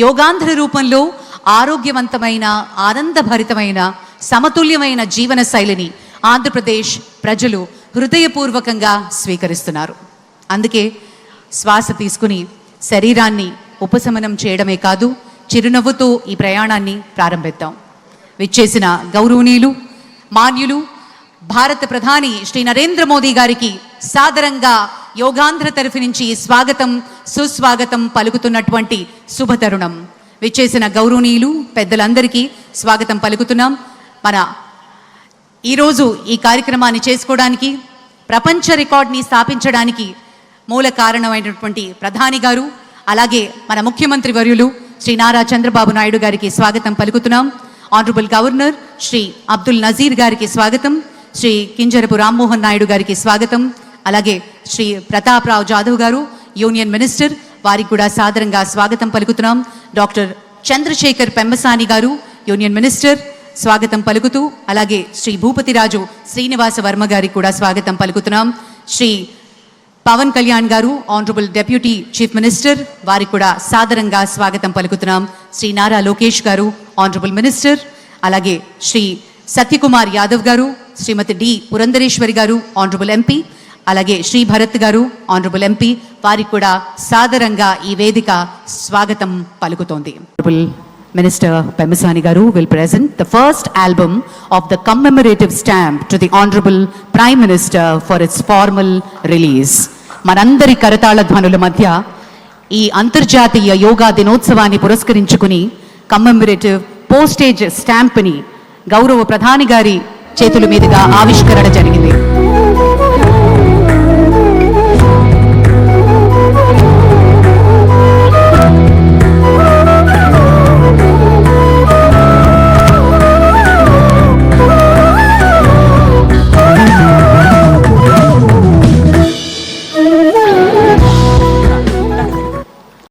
యోగాంధ్ర రూపంలో ఆరోగ్యవంతమైన, ఆనందభరితమైన, సమతుల్యమైన జీవన శైలిని ఆంధ్రప్రదేశ్ ప్రజలు హృదయపూర్వకంగా స్వీకరిస్తున్నారు. అందుకే శ్వాస తీసుకుని శరీరాన్ని ఉపశమనం చేయడమే కాదు, చిరునవ్వుతో ఈ ప్రయాణాన్ని ప్రారంభిద్దాం. విచ్చేసిన గౌరవనీయులు, మాన్యులు, భారత ప్రధాని శ్రీ నరేంద్ర మోదీ గారికి సాదరంగా యోగాంధ్ర తరఫు నుంచి స్వాగతం, సుస్వాగతం పలుకుతున్నటువంటి శుభతరుణం. విచ్చేసిన గౌరవనీయులు, పెద్దలందరికీ స్వాగతం పలుకుతున్నాం. మన ఈరోజు ఈ కార్యక్రమాన్ని చేసుకోవడానికి, ప్రపంచ రికార్డ్ని స్థాపించడానికి మూల కారణమైనటువంటి ప్రధాని గారు, అలాగే మన ముఖ్యమంత్రి వర్యులు శ్రీ నారా చంద్రబాబు నాయుడు గారికి స్వాగతం పలుకుతున్నాం. ఆనరబుల్ గవర్నర్ శ్రీ అబ్దుల్ నజీర్ గారికి స్వాగతం, శ్రీ కింజరపు రామ్మోహన్ నాయుడు గారికి స్వాగతం, అలాగే శ్రీ ప్రతాప్ రావు జాదవ్ గారు యూనియన్ మినిస్టర్, వారికి కూడా సాదరంగా స్వాగతం పలుకుతున్నాం. డాక్టర్ చంద్రశేఖర్ పెమ్మసాని గారు యూనియన్ మినిస్టర్, స్వాగతం పలుకుతూ, అలాగే శ్రీ భూపతిరాజు శ్రీనివాస వర్మ గారికి కూడా స్వాగతం పలుకుతున్నాం. శ్రీ పవన్ కళ్యాణ్ గారు ఆనరబుల్ డెప్యూటీ చీఫ్ మినిస్టర్, వారికి కూడా సాదరంగా స్వాగతం పలుకుతున్నాం. శ్రీ నారా లోకేష్ గారు ఆనరబుల్ మినిస్టర్, అలాగే శ్రీ సత్యకుమార్ యాదవ్ గారు, శ్రీమతి డి పురంధరేశ్వరి గారు ఆనరబుల్ ఎంపీ, అలాగే శ్రీ భరత్ గారు ఆనరబుల్ ఎంపీ, వారికి కూడా సాదరంగా ఈ వేదిక స్వాగతం పలుకుతోంది. Minister Pemmasani Garu will present the first album of the commemorative stamp to the Honorable Prime Minister for its formal release. మనందరి కరతాళ ధ్వనుల మధ్య ఈ అంతర్జాతీయ యోగా దినోత్సవాన్ని పురస్కరించుకుని కమ్మెమరేటివ్ పోస్టేజ్ స్టాంప్ని గౌరవ ప్రధాని గారి చేతుల మీదుగా ఆవిష్కరణ జరిగింది.